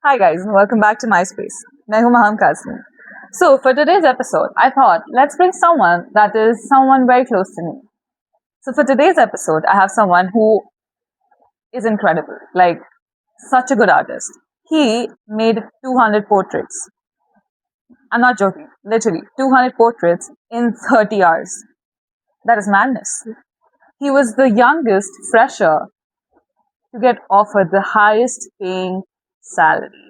Hi guys, and welcome back to my space. मैं हूं Maham Kazmi. So for today's episode, I thought let's bring someone that is someone very close to me. So for today's episode, I have someone who is incredible, like such a good artist. He made 200 portraits. I'm not joking, literally 200 portraits in 30 hours. That is madness. He was the youngest fresher to get offered the highest paying salary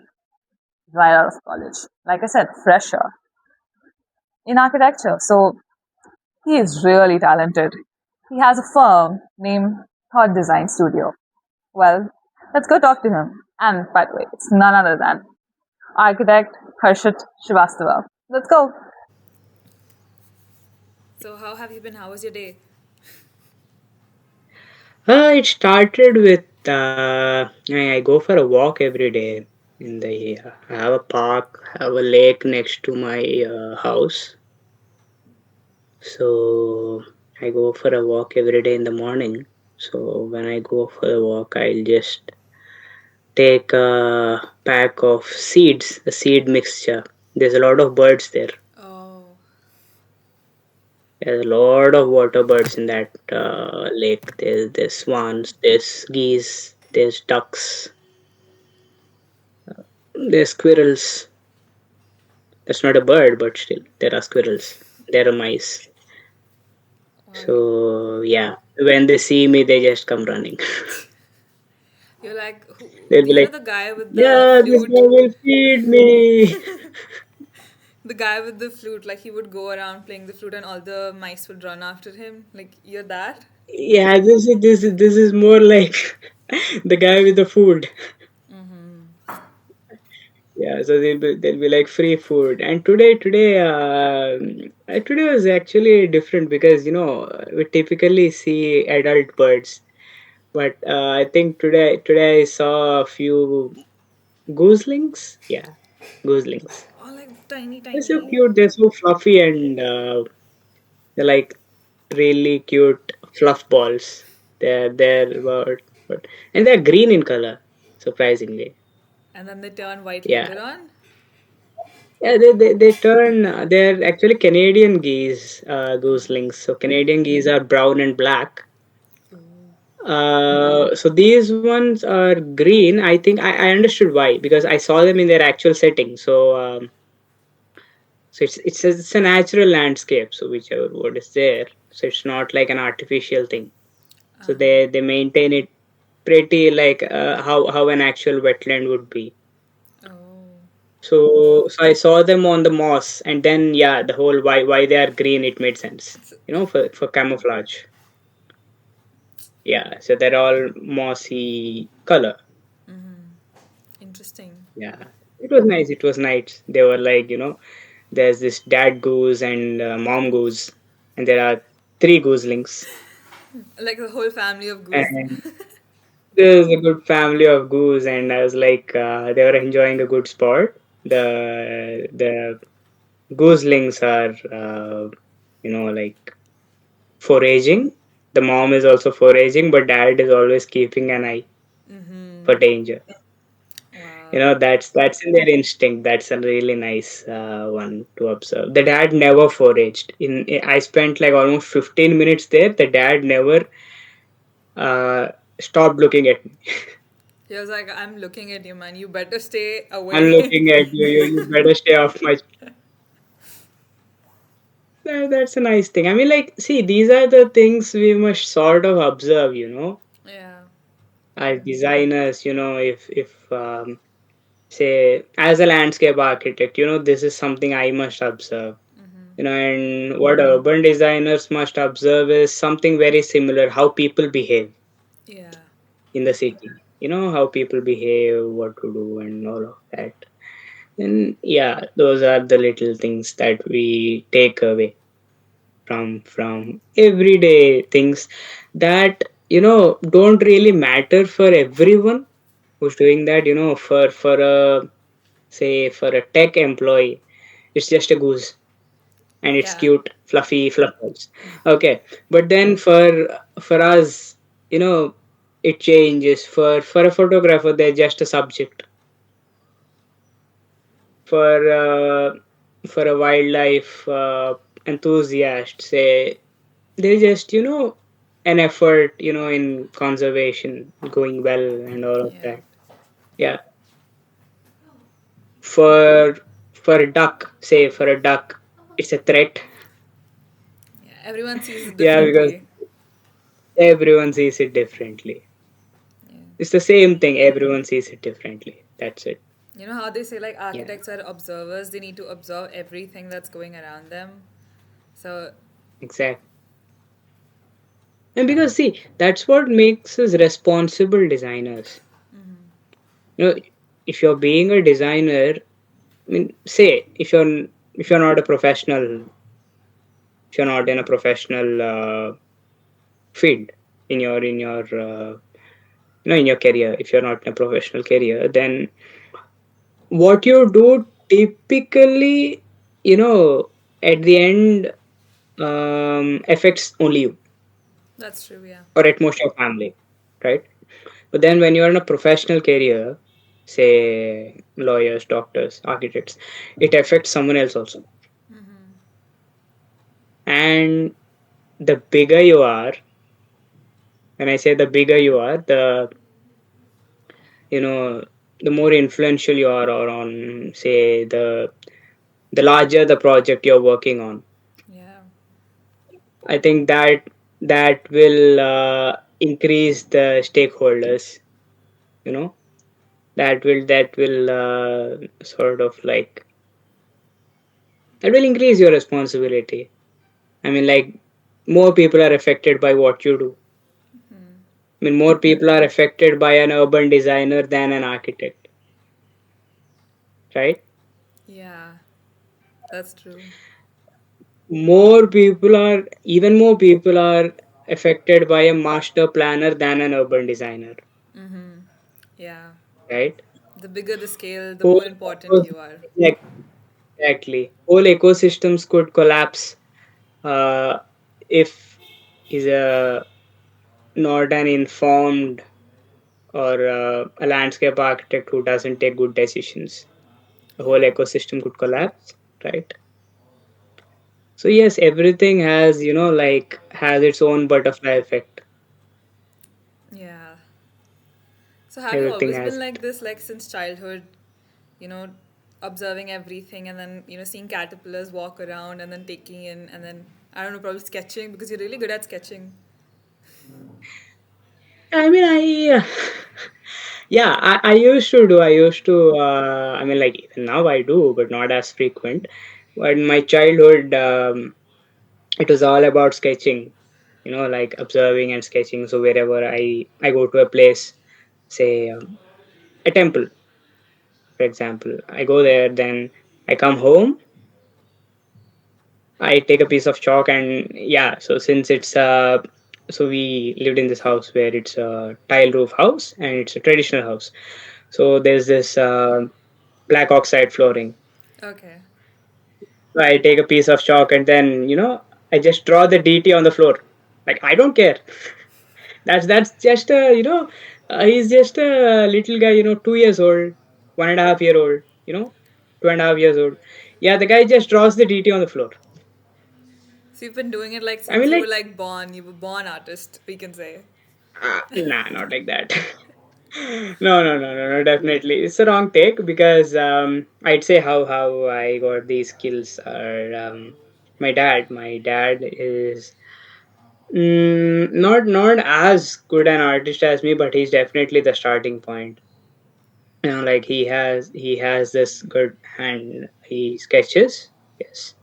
right out of college. Like I said, fresher in architecture. So he is really talented. He has a firm named Thought Design Studio. Well, let's go talk to him. And by the way, it's none other than architect Harshit Srivastava. Let's go. So how have you been? How was your day? It started with I go for a walk every day in the. I have a park, have a lake next to my house. So I go for a walk every day in the morning. So when I go for a walk, I'll just take a pack of seeds, a seed mixture. There's a lot of birds there. Oh, There's a lot of water birds in that lake. There's swans, there's geese, there's ducks, there's squirrels. That's not a bird, but still, there are squirrels. There are mice. wow. So yeah, when they see me, they just come running. You're like, They'll be like, the guy with the "Yeah, this flute. guy will feed me." The guy with the flute, like he would go around playing the flute and all the mice would run after him. Like you're that? Yeah, this is more like the guy with the food. Yeah, so they'll be like free food. And today was actually different because we typically see adult birds, but I think today I saw a few gooselings. Yeah, gooselings. Oh, like tiny, They're so tiny. cute. They're so fluffy and they're like really cute fluff balls. They're about and they're green in color, surprisingly. And then they turn white Yeah, later on. yeah. They turn. They're actually Canadian geese, gooselings. So Canadian geese are brown and black. So these ones are green. I think I understood why because I saw them in their actual setting. So it's a natural landscape. So whichever word is there. So it's not like an artificial thing. So they maintain it pretty like how an actual wetland would be. Oh. So I saw them on the moss, and then yeah, the whole why they are green it made sense. It's, For camouflage. Yeah, so they're all mossy color. interesting. Yeah, it was nice. It was nice. They were like, there's this dad goose and mom goose, and there are three gooselings. Like the whole family of goose. And there's a good family of goose, and I was like, they were enjoying a good sport. The gooselings are, like foraging. The mom is also foraging, but dad is always keeping an eye for danger. Wow. That's in their instinct. That's a really nice one to observe. The dad never foraged. I spent like almost 15 minutes there. The dad never uh, stopped looking at me. He was like, I'm looking at you, man. You better stay I'm away. looking at you. You better stay off my. That's a nice thing. I mean, like, see, these are the things we must sort of observe. Yeah. As designers. If say as a landscape architect, this is something I must observe. And what urban designers must observe is something very similar: how people behave Yeah. in the city. How people behave, what to do, and all of that. And yeah, those are the little things that we take away from everyday things that don't really matter for everyone who's doing that. For a say for a tech employee, it's just a goose and it's Yeah. cute, fluffy fluffballs. Okay, but then for us, it changes. For a photographer, they're just a subject. for for a wildlife enthusiast, say, they just, an effort, in conservation going well and all of Yeah. that. Yeah. For a duck, say, for a duck, it's a threat. Yeah. Everyone sees it Yeah, because differently. everyone sees it differently. Yeah. It's the same thing. Everyone sees it differently. That's it. You know how they say like Yeah, architects are observers, they need to observe everything that's going around them. So, exactly. And because see, that's what makes us responsible designers. You know, if you're being a designer, I mean, say if you're not a professional, if you're not in a professional field in your in your career, if you're not in a professional career, then what you do typically, at the end, affects only you that's true, yeah. or at most your family, right? But then when you're in a professional career, say lawyers, doctors, architects, it affects someone else also. And the bigger you are, when I say the bigger you are, you know the more influential you are, or on, say, the larger the project you're working on. Yeah. I think that will increase the stakeholders, you know that will sort of like, that will increase your responsibility. I mean, like, more people are affected by what you do. I mean, more people are affected by an urban designer than an architect, right? Yeah. That's true. Even more people are affected by a master planner than an urban designer, Yeah. right? The bigger the scale, the Whole more important you are. Exactly. Whole ecosystems could collapse uh, if he's not an informed or a landscape architect who doesn't take good decisions. The whole Yeah. ecosystem could collapse, right? So yes, everything has, has its own butterfly effect. Yeah. So have you Everything always has been it. like this, like since childhood, you know, observing everything and then, seeing caterpillars walk around and then taking in and then, I don't know, probably sketching because you're really good at sketching. I mean, yeah, I used to do. I used to. I mean, like, even now I do, but not as frequent. But in my childhood, it was all about sketching. Like observing and sketching. So wherever I go to a place, say a temple, for example, I go there. Then I come home. I take a piece of chalk, and yeah. So since it's so we lived in this house where it's a tile roof house and it's a traditional house. So there's this black oxide flooring. Okay. So I take a piece of chalk, and then I just draw the DT on the floor. Like, I don't care. That's just a he's just a little guy, 2 years old, 1.5 year old, 2.5 years old. Yeah, the guy just draws the DT on the floor. So you've been doing it like I since mean, you were like, like born. You were born artist, we can say. nah, not like that. No, no, no, no, no, definitely. It's a wrong take because I'd say how I got these skills are my dad. My dad is not as good an artist as me, but he's definitely the starting point. Like, he has this good hand. He sketches, yes.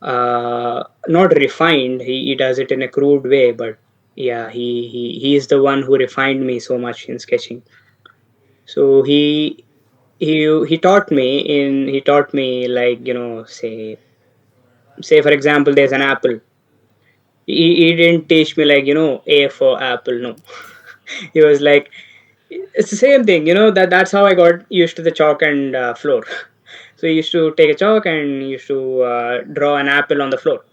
Not refined. He does it in a crude way, but yeah, he is the one who refined me so much in sketching. So he taught me, like, say for example, there's an apple. He didn't teach me, like, A for apple. No, he was like, it's the same thing. That's how I got used to the chalk and floor. So he used to take a chalk and he used to draw an apple on the floor,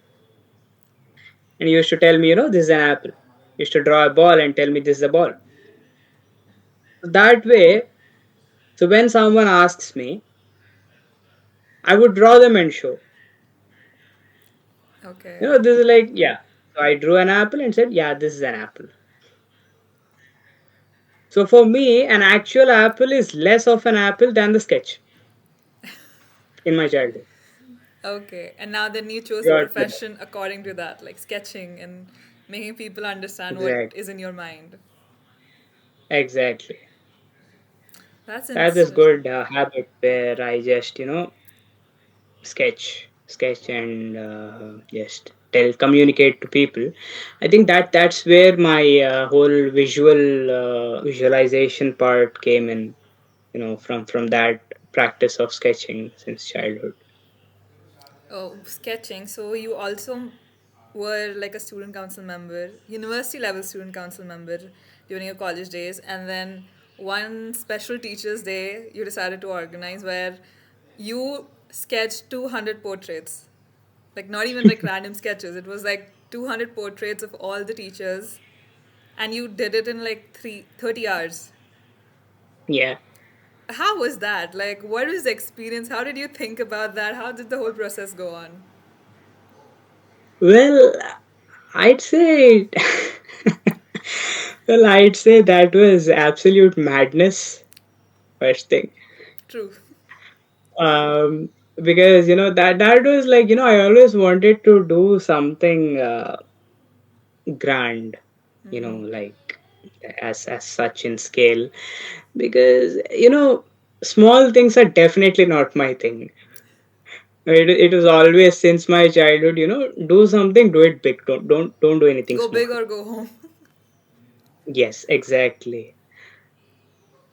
and he used to tell me, this is an apple. He used to draw a ball and tell me this is a ball. That way, so when someone asks me, I would draw them and show. Okay. You know, this is like, yeah. So I drew an apple and said, yeah, this is an apple. So for me, an actual apple is less of an apple than the sketch in my childhood. Okay. And now then you chose a Got that. profession according to that, like sketching and making people understand what Exactly. is in your mind. Exactly. That's That's this interesting. good habit where I just, sketch and just communicate to people. I think that's where my whole visualization part came in, from that practice of sketching since childhood. Oh, sketching. So you also were like a student council member, university level student council member during your college days, and then one special teachers' day you decided to organize where you sketched 200 portraits. Like not even like random sketches. It was like 200 portraits of all the teachers, and you did it in like 30 hours. Yeah. How was that? Like, what was the experience? How did you think about that? How did the whole process go on? Well, I'd say well, I'd say that was absolute madness, first thing. True. Um because that was like, I always wanted to do something grand, like as such in scale, because small things are definitely not my thing. It was always since my childhood, do something, do it big, don't do anything Go small. big or go home. Yes, exactly.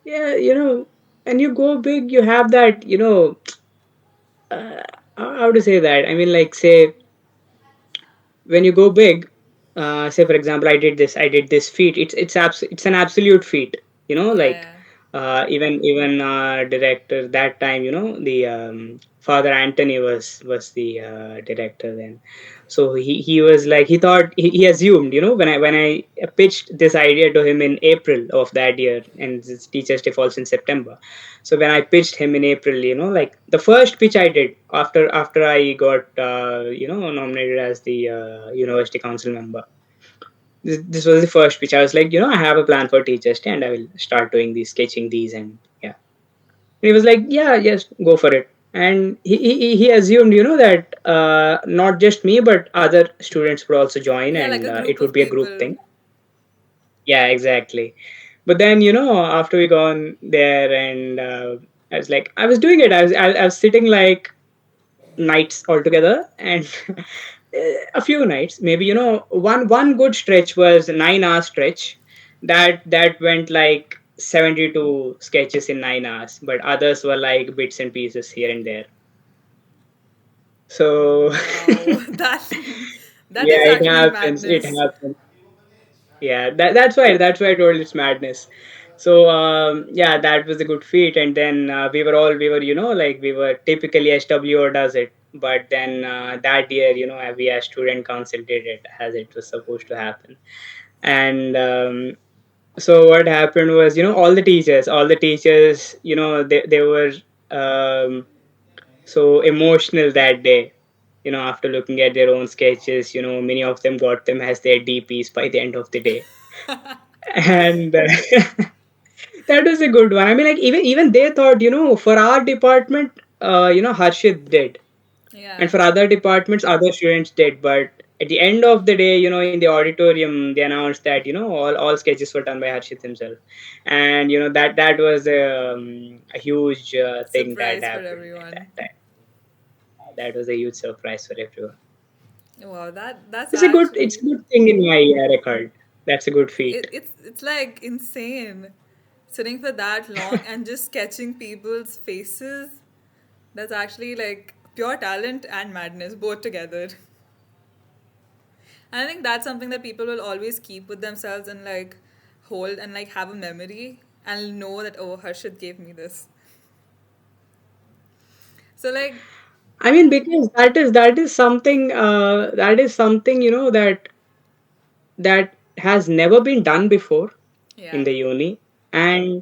Yeah, and you go big, you have that, uh, how to say that, I mean, like, say, when you go big, say for example, I did this feat. It's an absolute feat, like, Yeah, even director that time, the Father Anthony was the director then. So he was like, he thought, he assumed, when I pitched this idea to him in April of that year, and this teacher's day falls in September. So when I pitched him in April, like the first pitch I did after I got nominated as the university council member. This was the first pitch. I was like, I have a plan for Teachers Day, and I will start doing these, sketching these, and yeah. And he was like, yeah, yes, go for it. And he assumed, that not just me, but other students would also join, yeah, like and a group it would of be a group people. thing. Yeah, exactly. But then, after we gone there, and I was doing it. I was sitting like nights altogether, and a few nights, maybe, one good stretch was 9 hour stretch, that went like 72 sketches in 9 hours, but others were like bits and pieces here and there. So Wow, that yeah, is it actually happens. It madness. happens. Yeah, that's why I told it's madness. So yeah, that was a good feat. And then we were, like, we were typically SWO does it, but then that year, we as student council did it as it was supposed to happen. And so what happened was, all the teachers, they were um, so emotional that day. After looking at their own sketches, many of them got them as their DPs by the end of the day. And that was a good one. I mean, like, even they thought, for our department, Harshit did, and Yeah, for other departments, other students did. But at the end of the day, in the auditorium, they announced that, all sketches were done by Harshit himself. And that was a huge thing that surprise for happened at everyone. that time. That was a huge surprise for everyone. Wow, that's It's a actually good thing in my record. That's a good feat. it's like insane sitting for that long and just sketching people's faces. That's actually like pure talent and madness both together. And I think that's something that people will always keep with themselves and like hold and like have a memory and know that oh Harshit gave me this. So like I mean, because that is something, that has never been done before in yeah. the uni, and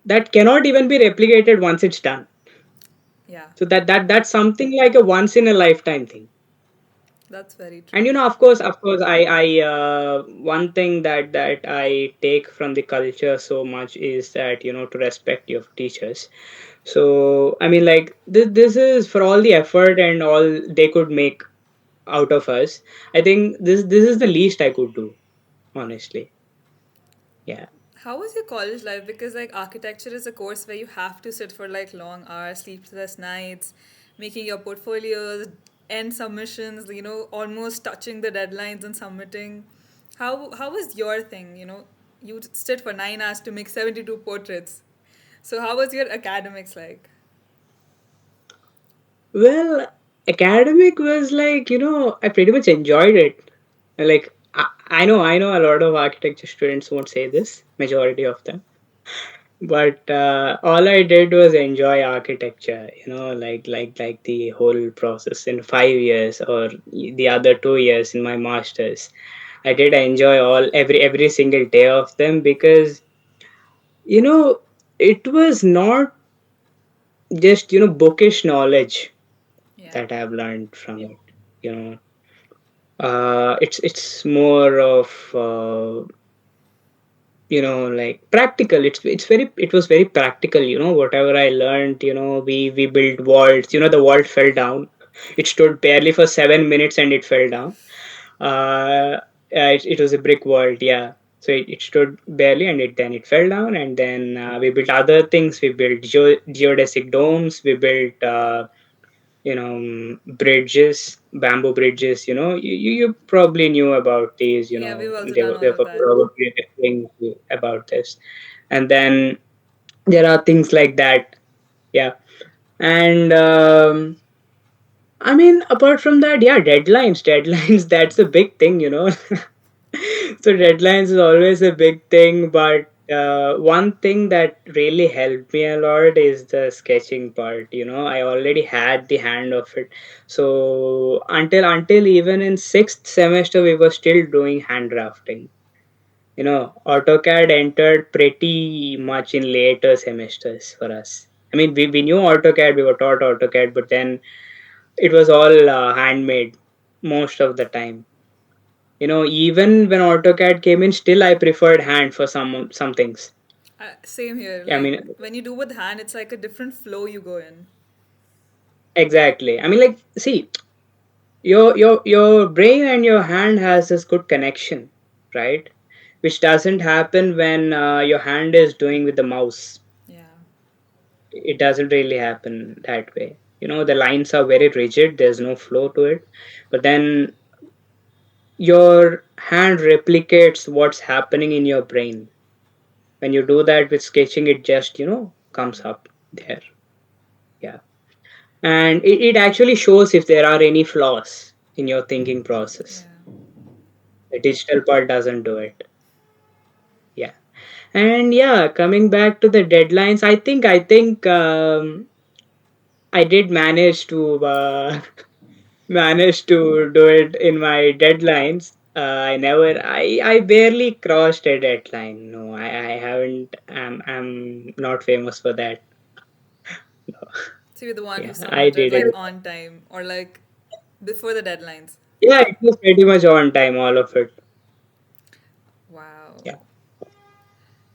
that cannot even be replicated once it's done. Yeah, So that's something like a once in a lifetime thing. that's very And true. of course, I one thing that I take from the culture so much is that to respect your teachers. So I mean, like this is for all the effort and all they could make out of us. I think this is the least I could do, honestly. Yeah. How was your college life? Because like architecture is a course where you have to sit for like long hours, sleepless nights, making your portfolios, end submissions, almost touching the deadlines and submitting. How was your thing? You sit for 9 hours to make 72 portraits. So how was your academics like? Well, academic was like, I pretty much enjoyed it. Like I know a lot of architecture students won't say this, majority of them. But all I did was enjoy architecture, like the whole process in 5 years or the other 2 years in my masters. I did enjoy every single day of them because you know it was not just bookish knowledge Yeah. that I've learned from it. You know, it's more of like practical. It was very practical. Whatever I learned, we built walls. The wall fell down. It stood barely for 7 minutes and it fell down. It was a brick wall, yeah. So it stood barely and it fell down, and then we built other things. We built geodesic domes. We built bridges, bamboo bridges. You probably knew about these. Yeah, we've also They done were, all they of were that. probably referring to about this. And then there are things like that, yeah. And I mean, apart from that, yeah, deadlines, that's a big thing. So deadlines is always a big thing, but one thing that really helped me a lot is the sketching part. I already had the hand of it. So until even in sixth semester, we were still doing hand drafting. AutoCAD entered pretty much in later semesters for us. I mean, we knew AutoCAD, we were taught AutoCAD, but then it was all handmade most of the time. Even when AutoCAD came in, still I preferred hand for some things. Same here. I Like mean, when you do with hand, it's like a different flow you go in. exactly. I mean, like, see, your brain and your hand has this good connection, right? Which doesn't happen when your hand is doing with the mouse. Yeah. It doesn't really happen that way. The lines are very rigid. There's no flow to it. But then your hand replicates what's happening in your brain. When you do that with sketching, it just comes up there. Yeah. And it actually shows if there are any flaws in your thinking process. Yeah. The digital part doesn't do it. Yeah. And yeah, coming back to the deadlines, I think I did manage to managed to do it in my deadlines. I barely crossed a deadline. No, I haven't. I'm not famous for that. No. So you're the one who Yeah, I submitted did like it. on time or like before the deadlines. Yeah, it was pretty much on time, all of it. Wow. Yeah.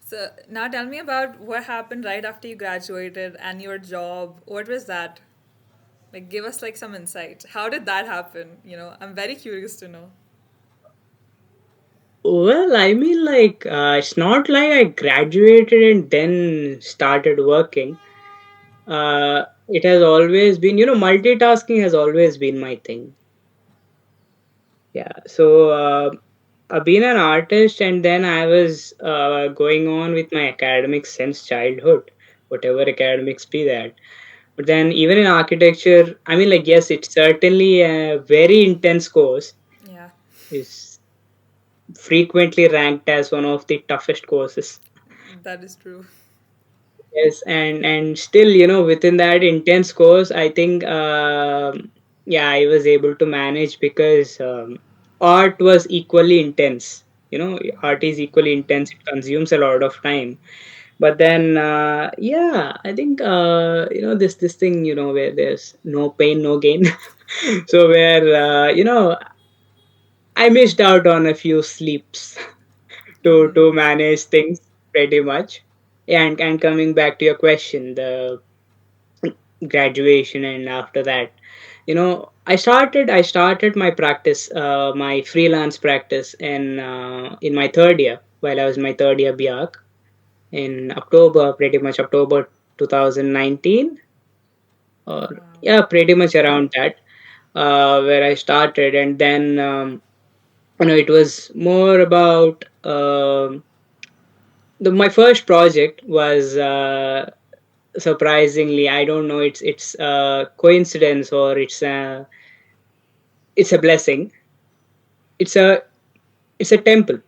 So now tell me about what happened right after you graduated and your job. What was that? Like give us like some insight. How did that happen? I'm very curious to know. Well, I mean, like, it's not like I graduated and then started working. It has always been, multitasking has always been my thing. Yeah. So, I've been an artist, and then I was going on with my academics since childhood, whatever academics be that. But then, even in architecture, I mean, like, yes, it's certainly a very intense course. Yeah, It's frequently ranked as one of the toughest courses. that is true. Yes, and still, within that intense course, I think, yeah, I was able to manage because art was equally intense. Art is equally intense. It consumes a lot of time, But then yeah, I think this thing, where there's no pain no gain. So where I missed out on a few sleeps to manage things pretty much. And coming back to your question, the graduation and after that, I started my practice, my freelance practice in my third year, while I was in my third year BIAC, in October, pretty much October 2019, or Wow. yeah, pretty much around that, where I started. And then it was more about my first project was, surprisingly, I don't know, it's a coincidence or it's a blessing. It's a it's a temple.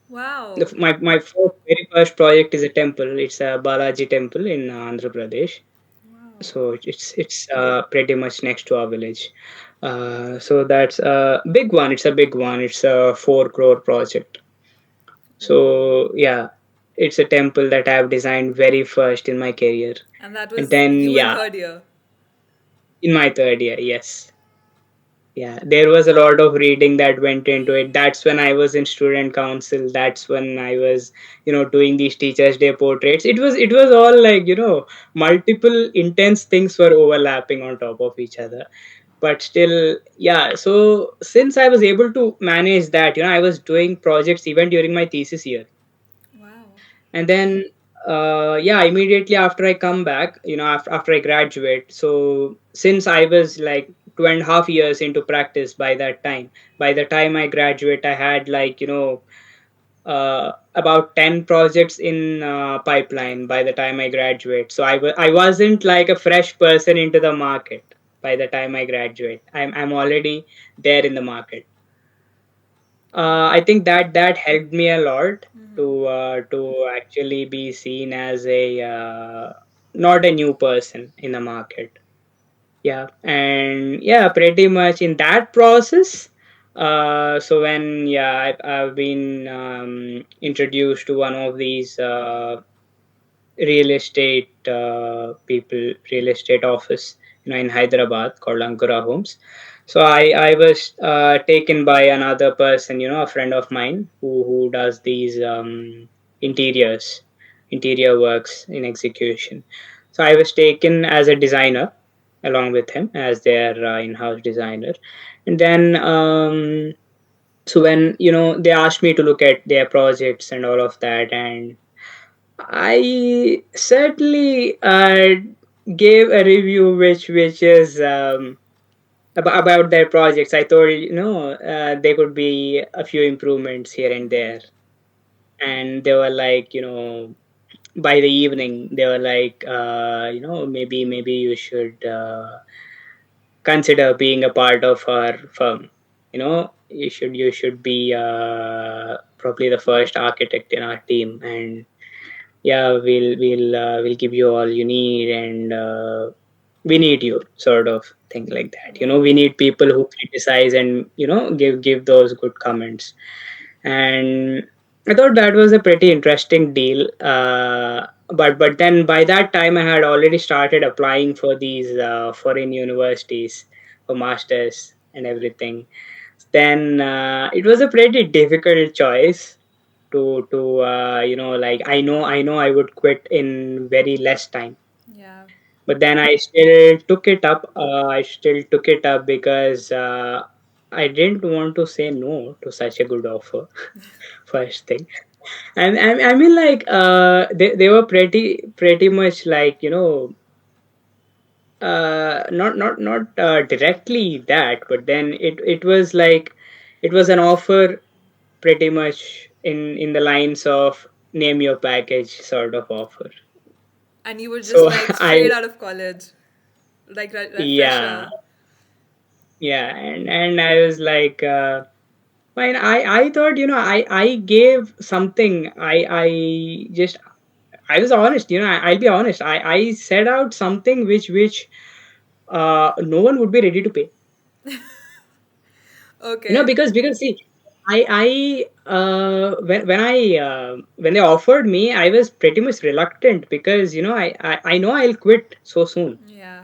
Wow. My very first project is a temple. It's a Balaji temple in Andhra Pradesh. Wow. So it's pretty much next to our village. So that's a big one. It's a big one. It's a 4 crore project. Wow. So yeah, it's a temple that I've designed very first in my career. And that And was then you in yeah, third year. in my third year, yes. Yeah, there was a lot of reading that went into it. That's when I was in student council. That's when I was, doing these Teachers' Day portraits. It was all like, multiple intense things were overlapping on top of each other. But still, yeah. So since I was able to manage that, I was doing projects even during my thesis year. Wow. And then yeah, immediately after I come back, after I graduate. So since I was like 2.5 years into practice by the time I graduate, I had like, about 10 projects in pipeline by the time I graduate. So I wasn't like a fresh person into the market by the time I graduate. I'm already there in the market. I think that helped me a lot to actually be seen as a not a new person in the market. Yeah, and yeah, pretty much in that process. So when yeah, I've been introduced to one of these real estate people, real estate office, in Hyderabad, called Ankura Homes. So I was taken by another person, a friend of mine who does these interiors, interior works in execution. So I was taken as a designer along with him as their in-house designer. And then so when they asked me to look at their projects and all of that, and I certainly gave a review which is about their projects. I thought there could be a few improvements here and there, and they were like, by the evening they were like, maybe you should consider being a part of our firm. You should be probably the first architect in our team, and yeah, we'll give you all you need, and we need you, sort of thing like that. We Wow. need people who criticize and give those good comments. And I thought that was a pretty interesting deal. But then by that time I had already started applying for these foreign universities for masters and everything. Then it was a pretty difficult choice to like, I know I would quit in very less time. Yeah. But then I still took it up because I didn't want to say no to such a good offer. First thing. And I mean, like, they were pretty much like, not directly that, but then it was like, it was an offer pretty much in the lines of name your package sort of offer. And you were just So like I straight out of college, like right yeah, fresher. yeah, and I was like, fine. I thought, I gave something. I was honest. I'll be honest. I set out something which no one would be ready to pay. Okay. Because see. When they offered me, I was pretty much reluctant because I know I'll quit so soon, Yeah.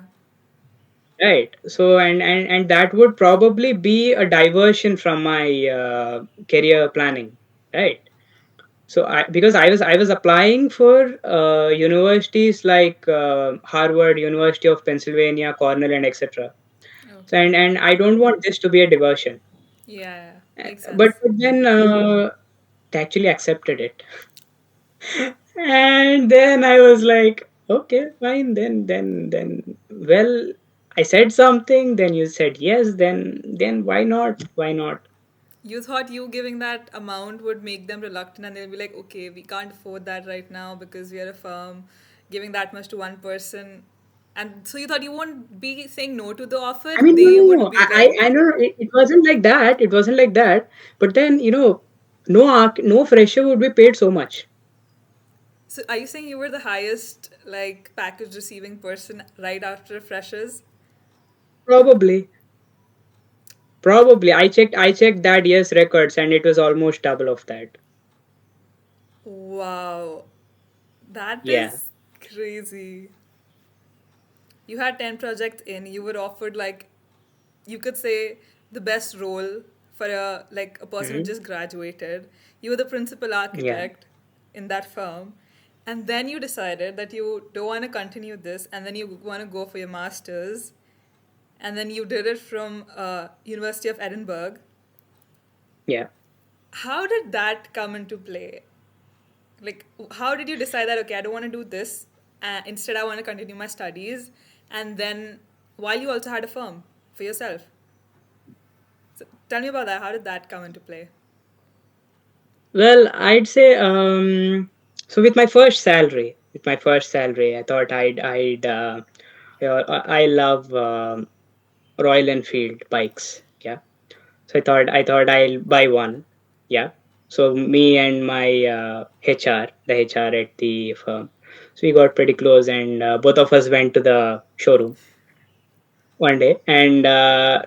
right? So and that would probably be a diversion from my career planning, right? So I was applying for universities like Harvard, University of Pennsylvania, Cornell, and etc. So Okay. and I don't want this to be a diversion. Yeah, yeah. Makes But, sense. then they actually accepted it. And then I was like, okay, fine, then well, I said something, then you said yes, then why not? Why not? You thought you giving that amount would make them reluctant and they'll be like, okay, we can't afford that right now because we are a firm, giving that much to one person. And so you thought you won't be saying no to the offer, I mean, no, they no, would no. be there. I know it wasn't like that. It wasn't like that. But then, no fresher would be paid so much. So are you saying you were the highest like package receiving person right after freshers? Probably. Probably. I checked that yes records and it was almost double of that. Wow. That Yeah. is crazy. You had 10 projects in, you were offered like you could say the best role for a person who Hmm. just graduated. You were the principal Yeah. architect in that firm. And then you decided that you don't want to continue this and then you want to go for your masters and then you did it from University of Edinburgh. Yeah. How did that come into play? Like, how did you decide that, okay, I don't want to do this, instead I want to continue my studies, and then while you also had a firm for yourself? So tell me about that. How did that come into play? Well, I'd say so with my first salary, I thought I love Royal Enfield bikes. Yeah. So I thought I'll buy one. Yeah. So me and my the HR at the firm. So we got pretty close, and both of us went to the showroom one day, and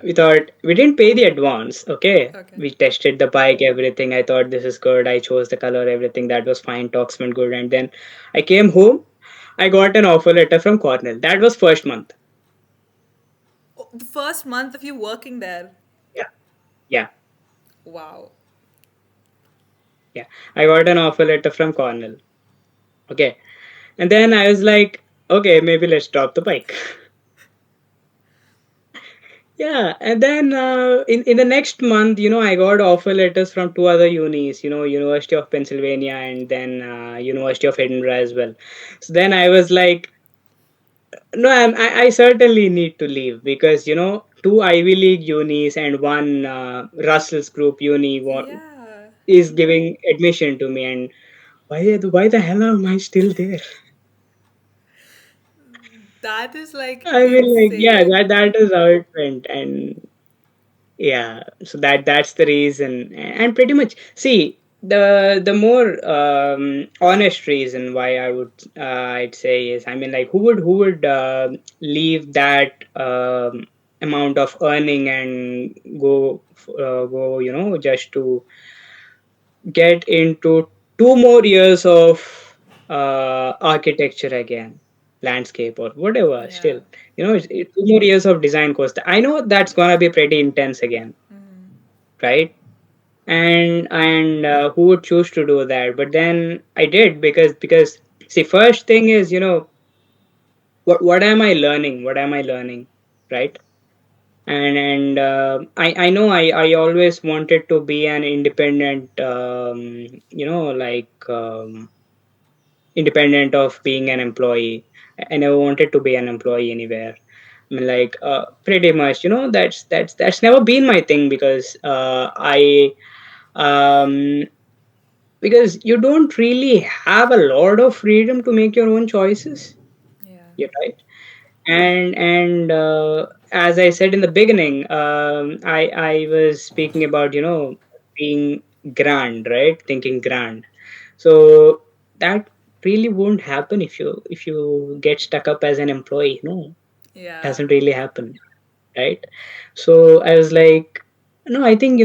we thought we didn't pay the advance. Okay, Okay. we tested the bike, everything. I thought this is good. I chose the color, everything that was fine. Talks went good, and then I came home. I got an offer letter from Cornell. That was first month. Oh, the first month of you working there. Yeah, yeah, Wow. yeah. I got an offer letter from Cornell. Okay, and then I was like, okay, maybe let's drop the bike. Yeah, and then in the next month, I got offer letters from two other unis, University of Pennsylvania and then University of Edinburgh as well. So then I was like, no, I certainly need to leave because two Ivy League unis and one Russell's Group uni Yeah. is giving admission to me, and why the hell am I still there? That is like I mean, like, yeah, insane. that is how it went, and yeah, so that's the reason, and pretty much see the more honest reason why I'd say is, I mean, like, who would leave that amount of earning and go just to get into 2 more years of architecture again, landscape or whatever. Yeah. Still, it's 2 more years of design course. I know that's gonna be pretty intense again, right? And who would choose to do that? But then I did, because see, first thing is, what am I learning? What am I learning, right? And I know I always wanted to be an independent, independent of being an employee. I never wanted to be an employee anywhere. I mean, like, pretty much, that's never been my thing, because I um because you don't really have a lot of freedom to make your own choices. Yeah. You're right. And as I said in the beginning, I was speaking about, being grand, right? Thinking grand. So that really won't happen if you get stuck up as an employee. No, Yeah. doesn't really happen, right? So I was like, No, I think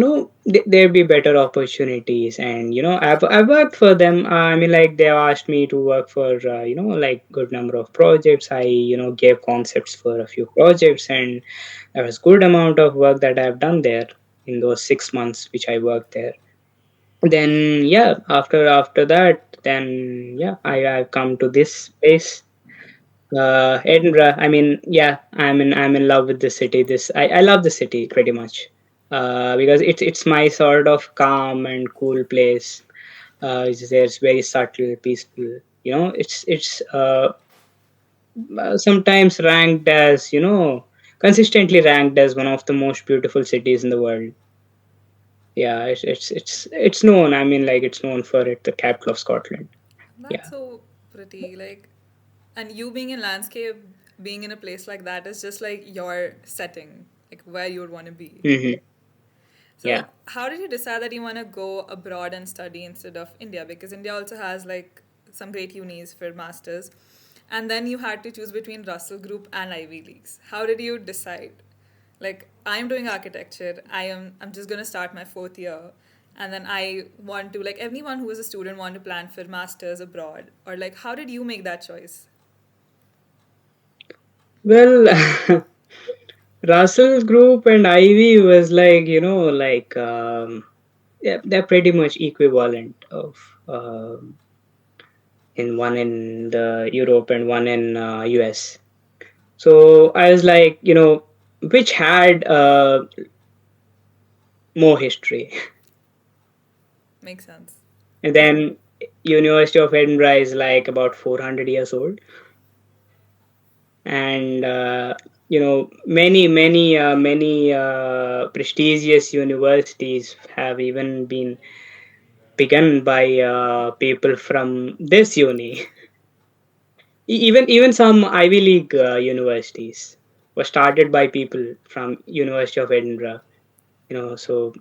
there'd be better opportunities, and I've worked for them. I mean, like they asked me to work for like good number of projects. I gave concepts for a few projects, and there was good amount of work that I've done there in those 6 months which I worked there. Then yeah, after that, then yeah, I've come to this place, Edinburgh. I mean, yeah, I'm in love with the city. I love the city pretty much, because it's my sort of calm and cool place. It's very subtle, peaceful. It's sometimes ranked as consistently ranked as one of the most beautiful cities in the world. Yeah, it's known. I mean, like it's known for it, the capital of Scotland. That's Yeah. so pretty. And you being in landscape, being in a place like that is just like your setting, like where you would want to be. Hmm. So, Yeah. how did you decide that you want to go abroad and study instead of India? Because India also has like some great unis for masters, and then you had to choose between Russell Group and Ivy Leagues. How did you decide? Like, I'm doing architecture. I'm just gonna start my fourth year, and then I want to, like everyone who is a student want to plan for masters abroad. Or like, how did you make that choice? Well, Russell's group and Ivy was like, yeah, they're pretty much equivalent of in one in the Europe and one in US. So I was like, which had more history. Makes sense. And then University of Edinburgh is like about 400 years old, and many prestigious universities have even been begun by people from this uni. Even some Ivy League universities were started by people from University of Edinburgh. So I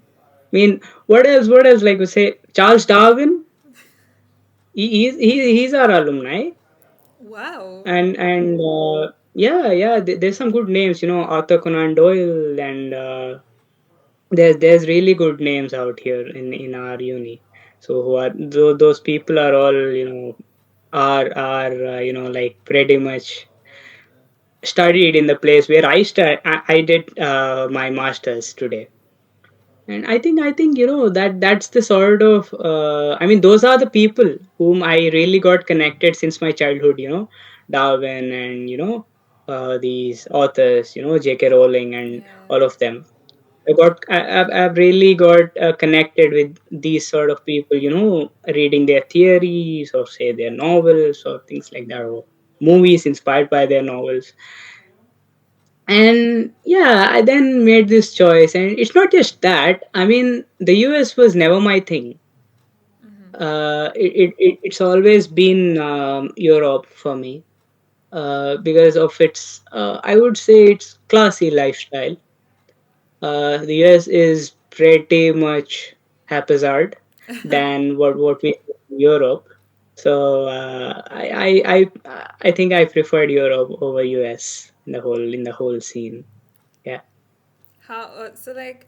mean, what else? What else? Like we say, Charles Darwin. He's our alumni, Wow. and yeah, there's some good names. Arthur Conan Doyle, and there's really good names out here in our uni. So who are those people are all are like pretty much studied in the place where I did my masters today. And I think that's the sort of I mean, those are the people whom I really got connected since my childhood. Darwin, and these authors, J.K. Rowling and Yeah. all of them. I've really got connected with these sort of people, reading their theories or say their novels or things like that, or movies inspired by their novels. And yeah, I then made this choice, and it's not just that. I mean, the US was never my thing. It's always been Europe for me, because of its I would say its classy lifestyle. The US is pretty much haphazard than what we see in Europe. So I think I preferred Europe over US in the whole scene. Yeah. How so like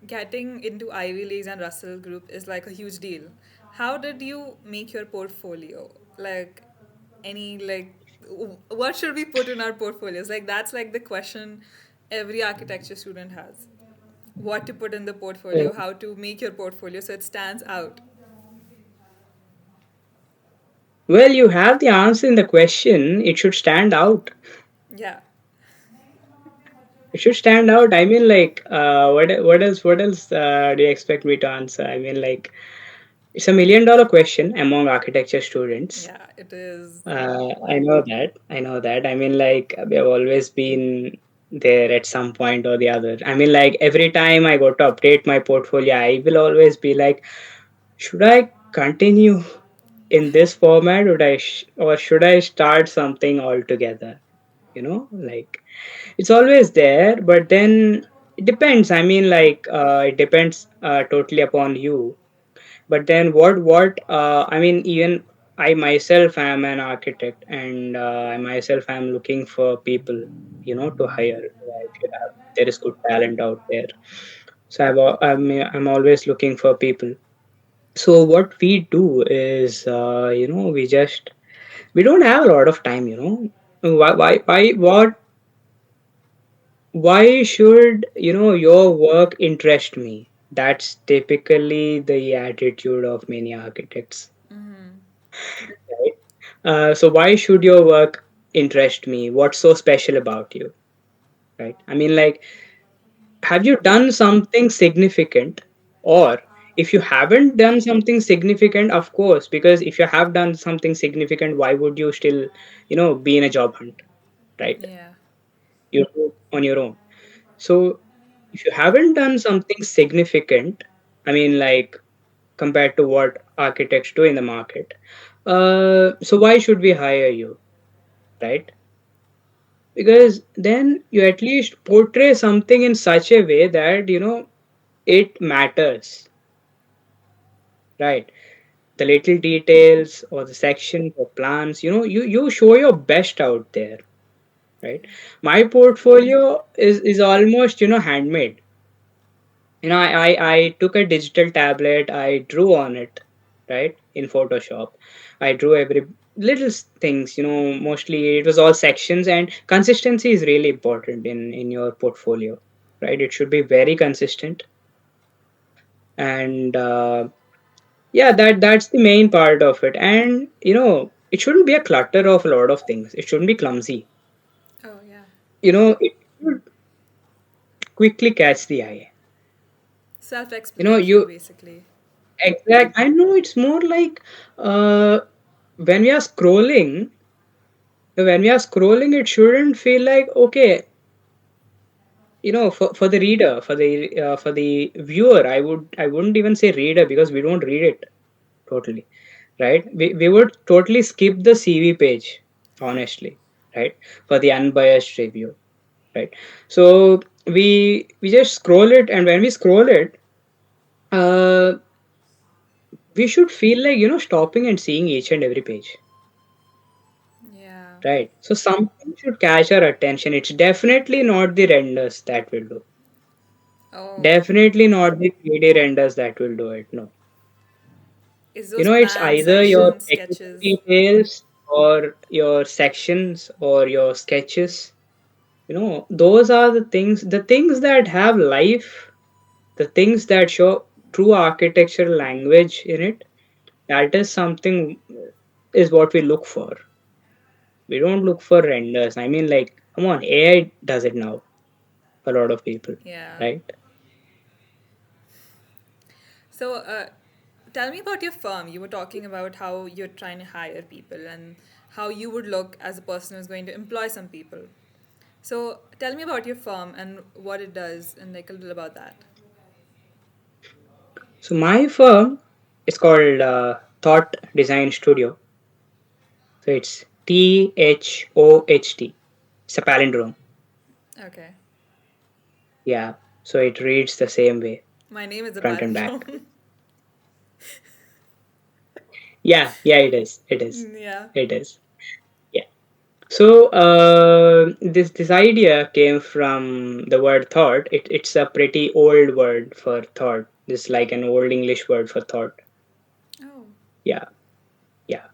getting into Ivy Leagues and Russell Group is like a huge deal. How did you make your portfolio? Like any like what should we put in our portfolios? Like that's like the question every architecture student has. What to put in the portfolio, how to make your portfolio so it stands out. Well, you have the answer in the question. It should stand out. Yeah. It should stand out. I mean, like, what else do you expect me to answer? I mean, like, it's a $1 million question among architecture students. Yeah, it is. I know that. I know that. I mean, like, we have always been there at some point or the other. I mean, like, every time I go to update my portfolio, I will always be like, should I continue in this format, or should I start something altogether? Like, it's always there, but then it depends. I mean, like, it depends totally upon you. But then I mean, even I myself am an architect, and I myself am looking for people to hire, if there is good talent out there. So I'm always looking for people. So what we do is, we don't have a lot of time. Why should your work interest me? That's typically the attitude of many architects, right? So why should your work interest me? What's so special about you, right? I mean, like, have you done something significant? Or if you haven't done something significant, of course, because if you have done something significant, why would you still be in a job hunt, right? Yeah. You're on your own. So if you haven't done something significant, I mean, like, compared to what architects do in the market, so why should we hire you, right? Because then you at least portray something in such a way that it matters, right? The little details or the sections or plans, you show your best out there, right? My portfolio is almost handmade. I took a digital tablet, I drew on it, right, in Photoshop. I drew every little things, mostly it was all sections, and consistency is really important in your portfolio, right? It should be very consistent. And yeah, that's the main part of it. And it shouldn't be a clutter of a lot of things. It shouldn't be clumsy. Oh, yeah. It should quickly catch the eye. Self you know explanatory, you basically. I know it's more like, uh when we are scrolling, it shouldn't feel like, okay, for the reader, for the viewer. I wouldn't even say reader, because we don't read it totally, right? We would totally skip the CV page, honestly, right? For the unbiased review, right? So we just scroll it, and when we scroll it, uh we should feel like stopping and seeing each and every page, Yeah. right? So something should catch our attention. It's definitely not the renders that will do. Oh, Definitely not the 3D renders that will do it. No. is those It's plans, either your sections, technical sketches? details or your sections or your sketches. Those are the things that have life, the things that show true architectural language in it. That is something, is what we look for. We don't look for renders. I mean, like, come on, AI does it now for a lot of people, Yeah. right? So, tell me about your firm. You were talking about how you're trying to hire people and how you would look as a person who's going to employ some people. So, tell me about your firm and what it does and like a little about that. So my firm is called Thought Design Studio. So it's THOHT. It's a palindrome. Okay. Yeah. So it reads the same way, My name is a front and back. palindrome. Yeah, yeah, it is. It is. Yeah. It is. Yeah. So this idea came from the word thought. It's a pretty old word for thought. This, like, an old English word for thought. Oh. Yeah, yeah.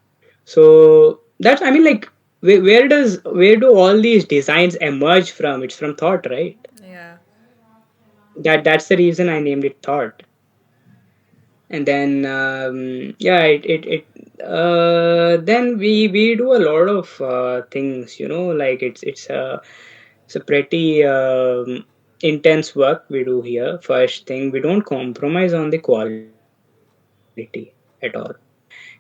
So that's, I mean, like, where do all these designs emerge from? It's from thought, right? Yeah. That's the reason I named it thought. And then yeah, then we do a lot of things, like, it's a pretty intense work we do here. First thing, we don't compromise on the quality at all.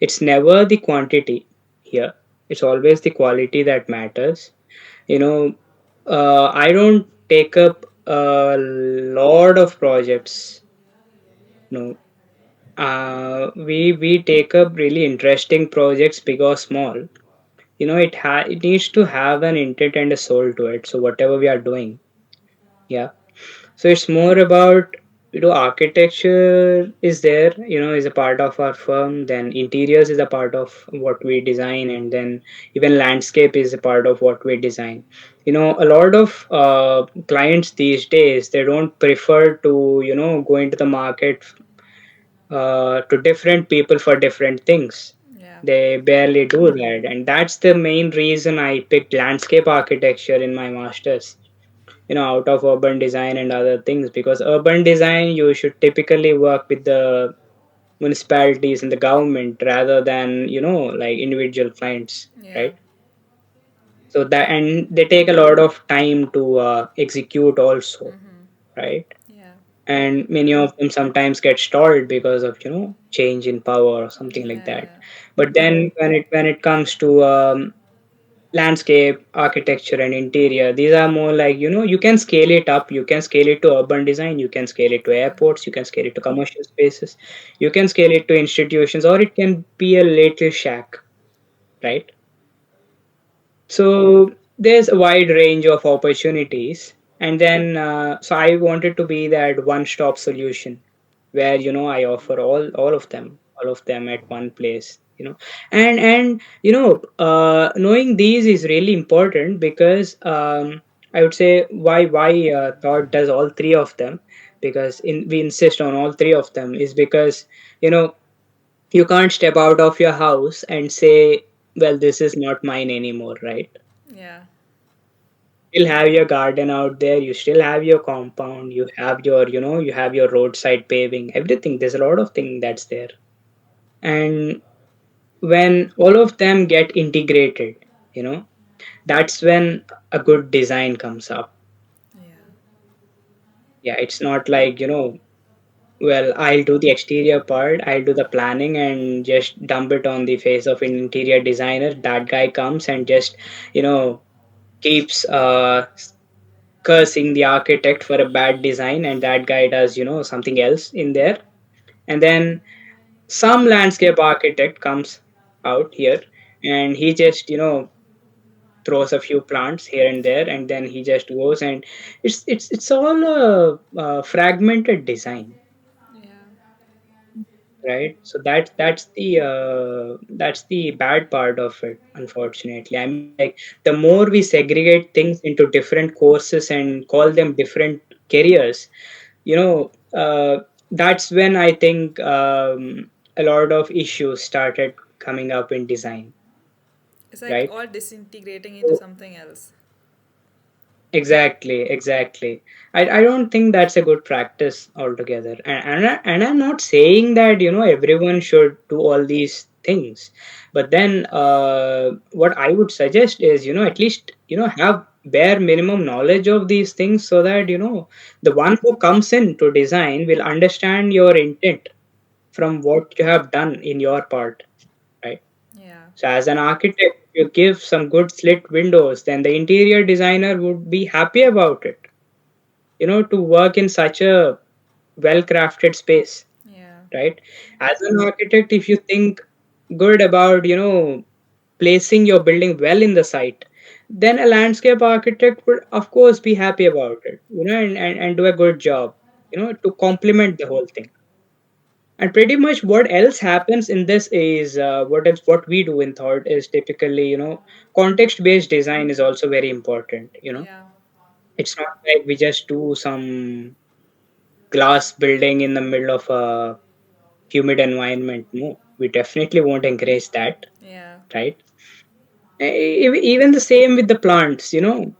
It's never the quantity here. It's always the quality that matters. You know, I don't take up a lot of projects. No, we take up really interesting projects, big or small. It needs to have an intent and a soul to it. So whatever we are doing, yeah. So it's more about, architecture is there, is a part of our firm. Then interiors is a part of what we design, and then even landscape is a part of what we design. A lot of clients these days, they don't prefer to go into the market to different people for different things. Yeah. They barely do that, and that's the main reason I picked landscape architecture in my masters, out of urban design and other things, because urban design, you should typically work with the municipalities and the government rather than like individual clients, Yeah. right? So that, and they take a lot of time to execute also, right? Yeah. And many of them sometimes get stalled because of change in power or something like Yeah. that. Yeah. But then when it comes to landscape architecture and interior, these are more like, you can scale it up, you can scale it to urban design, you can scale it to Yeah. airports, you can scale it to commercial spaces, you can scale it to institutions, or it can be a little shack, right? So there's a wide range of opportunities. And then so I wanted to be that one stop solution where I offer all of them at one place, and knowing these is really important, because I would say why thought does all three of them, because we insist on all three of them, is because you know you can't step out of your house and say, well, this is not mine anymore, right? Yeah. Still have your garden out there, you still have your compound, you have your roadside paving, everything. There's a lot of thing that's there. And when all of them get integrated, you know that's when a good design comes up. Yeah. Yeah, it's not like, well, I'll do the exterior part, I'll do the planning and just dump it on the face of an interior designer. That guy comes and just keeps cursing the architect for a bad design, and that guy does something else in there. And then some landscape architect comes out here, and he just throws a few plants here and there, and then he just goes, and it's all a fragmented design, Yeah. right? So that's the bad part of it, unfortunately. I mean, like, the more we segregate things into different courses and call them different careers, that's when I think a lot of issues started coming up in design, It's like right? all disintegrating into So something else. exactly, exactly. I don't think that's a good practice altogether. And I'm not saying that, everyone should do all these things. But then what I would suggest is, at least, have bare minimum knowledge of these things, so that, the one who comes in to design will understand your intent from what you have done in your part, right? Yeah. So as an architect, if you give some good slit windows, then the interior designer would be happy about it, to work in such a well crafted space, Yeah. right? As an architect, if you think good about, placing your building well in the site, then a landscape architect would, of course, be happy about it, and do a good job, to complement the whole thing. And pretty much what else happens in this is, what we do in thought is typically, context based design is also very important. Yeah. It's not like we just do some glass building in the middle of a humid environment. No, we definitely won't encourage that, Yeah. right? Even the same with the plants, so,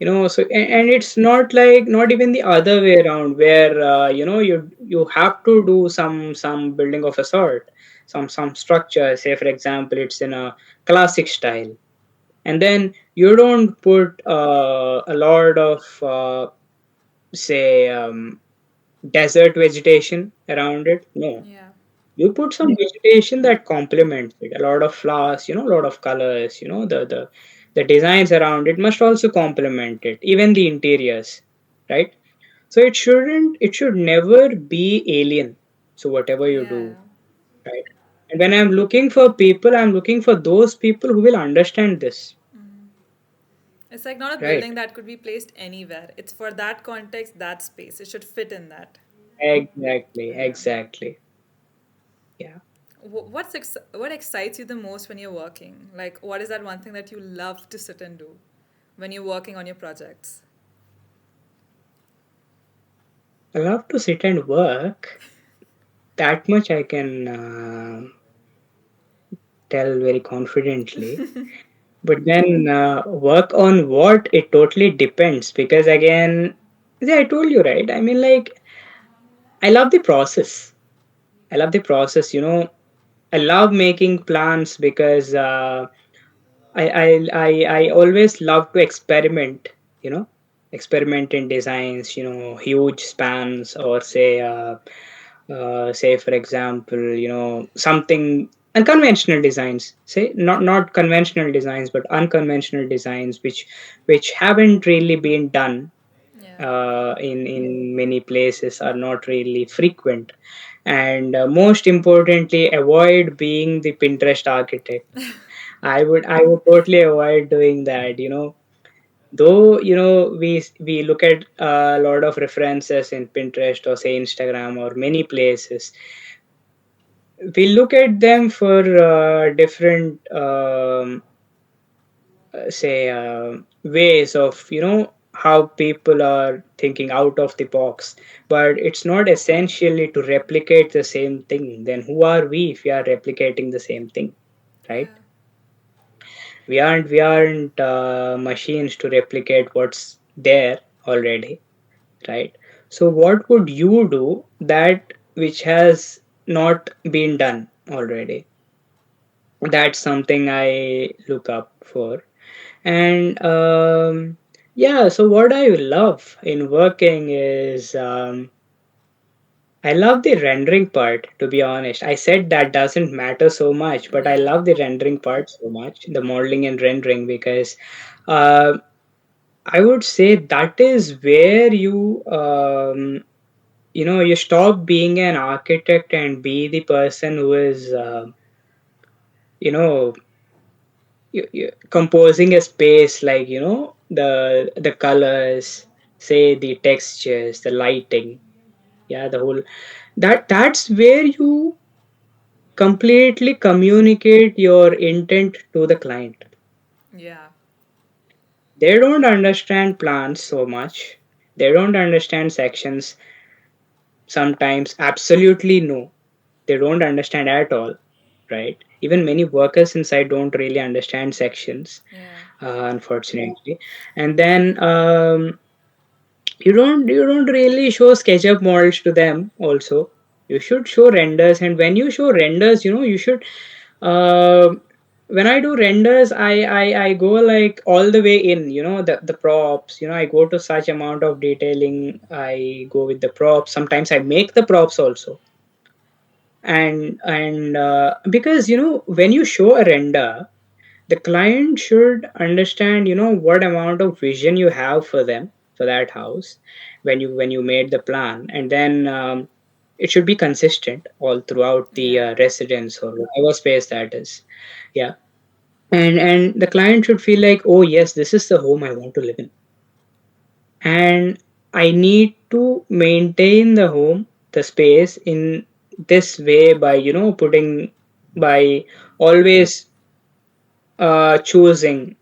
and it's not like, not even the other way around, where you have to do some building of a sort, some structure. Say for example, it's in a classic style, and then you don't put a lot of say desert vegetation around it. No, Yeah. you put some vegetation that complements it, a lot of flowers, a lot of colors, the designs around it must also complement it, even the interiors, right? So it should never be alien, so whatever you Yeah. do, right? And when I'm looking for people, I'm looking for those people who will understand this, It's like not a right? building that could be placed anywhere. It's for that context, that space. It should fit in that. Exactly, Yeah. exactly. Yeah. What excites you the most when you're working? Like, what is that one thing that you love to sit and do? when you're working on your projects? I love to sit and work. That much I can tell very confidently. But then work on what? It totally depends. Because again, yeah, I told you, right? I mean, like, I love the process. I love the process. I love making plans because I always love to experiment. You know, experiment in designs. Huge spans, or say for example, something unconventional designs. Say not conventional designs, but unconventional designs, which haven't really been done Yeah. in many places, are not really frequent. And most importantly, avoid being the Pinterest architect. I would totally avoid doing that. Though we look at a lot of references in Pinterest, or say Instagram, or many places. We look at them for different say ways of how people are thinking out of the box, but it's not essentially to replicate the same thing. Then who are we if we are replicating the same thing, right? Yeah. We aren't machines to replicate what's there already, right? So what would you do that which has not been done already? That's something I look up for. And yeah, so what I love in working is I love the rendering part, to be honest. I said that doesn't matter so much, but I Yeah. love the rendering part so much, the modeling and rendering, because uh, I would say that is where you stop being an architect and be the person who is you know composing a space, like the colors, say the textures, the lighting, yeah, the whole, that's where you completely communicate your intent to the client. Yeah. They don't understand plans so much, they don't understand sections. Sometimes absolutely no, they don't understand at all, right? Even many workers inside don't really understand sections, Yeah. unfortunately. And then you don't really show SketchUp models to them also. You should show renders, and when you show renders, you should uh, when I do renders, I go like all the way in, the props, I go to such amount of detailing. I go with the props. Sometimes I make the props also. And because when you show a render, the client should understand what amount of vision you have for them, for that house, when you made the plan. And then it should be consistent all throughout the Yeah. residence, or whatever space that is. Yeah. And the client should feel like, oh yes, this is the home I want to live in, and I need to maintain the home, the space, in this way, by putting, by always choosing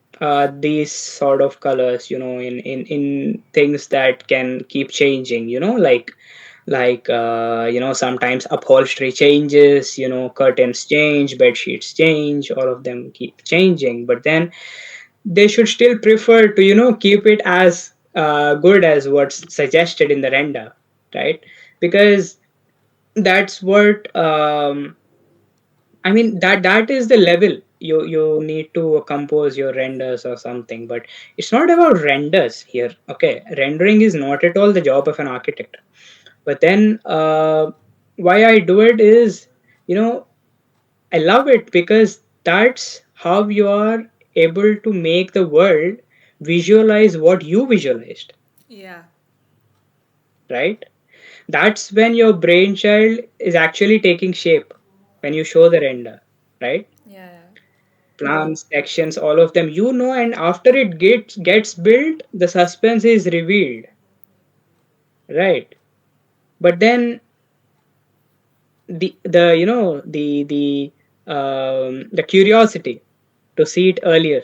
these sort of colors, in things that can keep changing, like sometimes upholstery changes, curtains change, bed sheets change, all of them keep changing. But then they should still prefer to keep it as good as what's suggested in the render, right? Because that's what I mean, that is the level you need to compose your renders or something. But it's not about renders here. Okay, rendering is not at all the job of an architect. But then why I do it is, you know I love it, because that's how you are able to make the world visualize what you visualized, Yeah. right? That's when your brainchild is actually taking shape, when you show the render, right? Yeah. Plans, sections, all of them, and after it gets built, the suspense is revealed, right? But then the curiosity to see it earlier,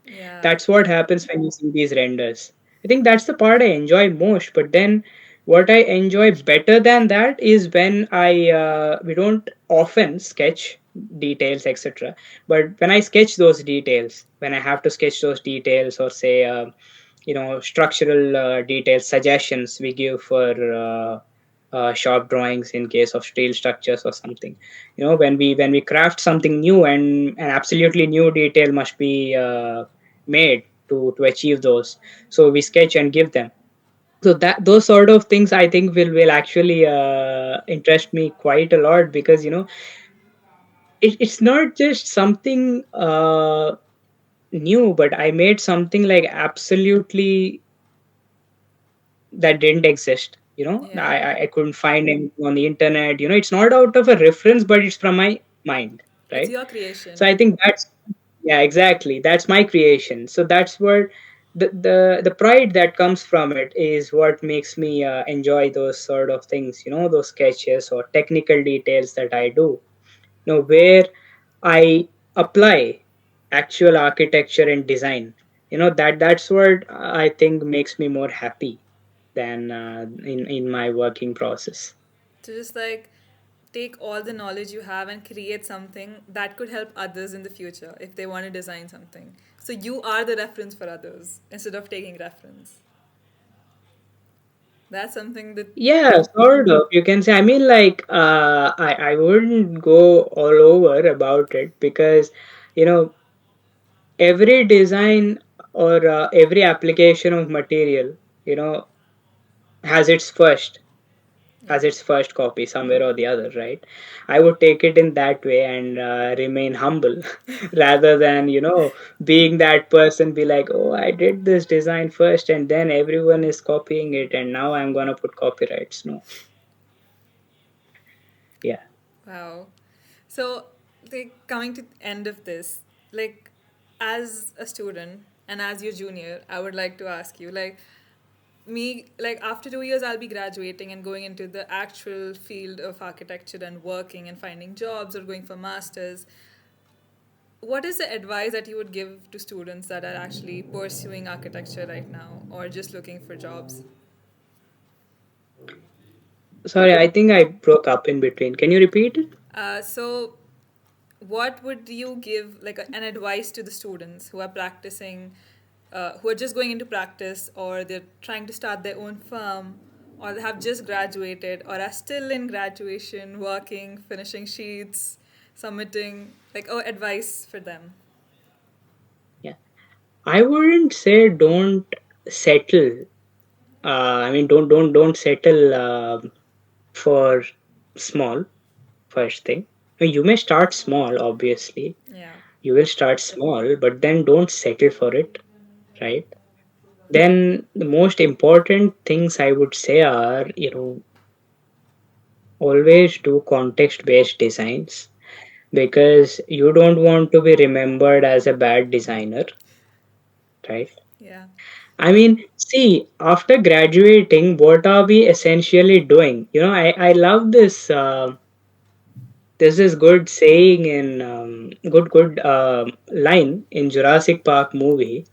Yeah. That's what happens when you see these renders. I think that's the part I enjoy most. But then, what I enjoy better than that is when we don't often sketch details, etc. But when I sketch those details, when I have to sketch those details, or say, structural details, suggestions we give for shop drawings in case of steel structures or something. When we craft something new, and an absolutely new detail must be made to achieve those, so we sketch and give them. So that those sort of things, I think, will actually interest me quite a lot, because it's not just something new, but I made something like absolutely that didn't exist. Yeah. I couldn't find anything on the internet. It's not out of a reference, but it's from my mind, It's right? your So creation. I think that's, yeah, exactly, that's my creation. So that's what the pride that comes from it is what makes me enjoy those sort of things, those sketches or technical details that I do, where I apply actual architecture and design. That's what I think makes me more happy than in my working process. To just like take all the knowledge you have and create something that could help others in the future if they want to design something. So you are the reference for others instead of taking reference. That's something that, Yeah, sort of. You can say. I mean, like, I wouldn't go all over about it, because, you know, every design or every application of material, you know, has its first yeah. has its first copy somewhere or the other, right? I would take it in that way and remain humble, rather than, being that person, be like, oh, I did this design first, and then everyone is copying it, and now I'm gonna put copyrights. No, yeah. Wow. So, like, coming to the end of this, like, as a student and as your junior, I would like to ask you, like, me, like, after 2 years, I'll be graduating and going into the actual field of architecture and working and finding jobs or going for masters. What is the advice that you would give to students that are actually pursuing architecture right now or just looking for jobs? Sorry, I think I broke up in between. Can you repeat it? So, what would you give like an advice to the students who are practicing, who are just going into practice, or they're trying to start their own firm, or they have just graduated, or are still in graduation, working, finishing sheets, submitting, like, oh, advice for them? Yeah, I wouldn't say don't settle. I mean, don't settle for small first thing. You may start small, obviously. Yeah. You will start small, but then don't settle for it, right? Then the most important things I would say are, always do context based designs, because you don't want to be remembered as a bad designer, right? Yeah. I mean, see, after graduating, what are we essentially doing? I love this. There's this good saying in good line in Jurassic Park movie.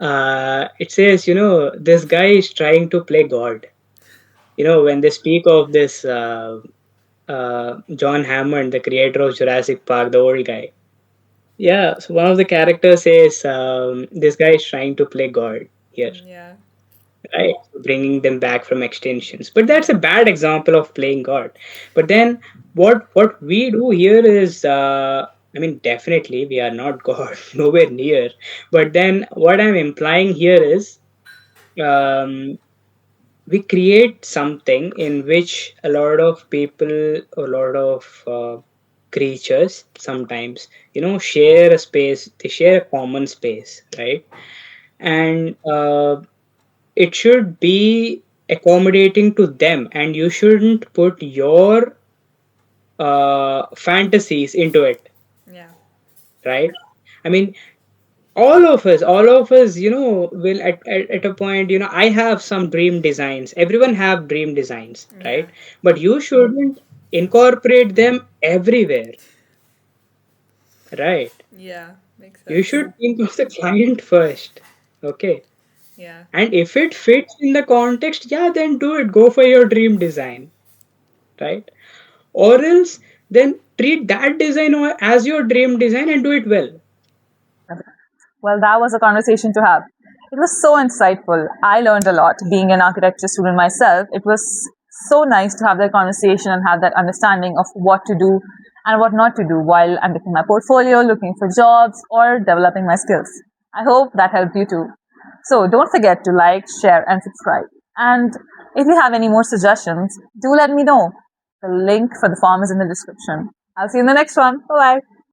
It says, this guy is trying to play God. When they speak of this John Hammond, the creator of Jurassic Park, the old guy. Yeah, so one of the characters says, this guy is trying to play God here, Yeah. right? Bringing them back from extinctions. But that's Yeah. a bad example of playing God. But then what we do here is, I mean, definitely we are not God, nowhere near. But then what I'm implying here is, um, we create something in which a lot of people, a lot of creatures sometimes, share a space. They share a common space, right? And it should be accommodating to them, and you shouldn't put your fantasies into it, Yeah. right? I mean, all of us, will at a point, I have some dream designs, everyone have dream designs, Yeah. right? But you shouldn't incorporate them everywhere, right? Yeah. Makes You sense. should think of the client first. Okay. Yeah. And if it fits in the context, yeah, then do it. Go for your dream design, right? Or else, then treat that design as your dream design and do it well. Well, that was a conversation to have. It was so insightful. I learned a lot. Being an architecture student myself, it was so nice to have that conversation and have that understanding of what to do and what not to do while I'm making my portfolio, looking for jobs, or developing my skills. I hope that helped you too. So don't forget to like, share, and subscribe. And if you have any more suggestions, do let me know. The link for the form is in the description. I'll see you in the next one. Bye bye.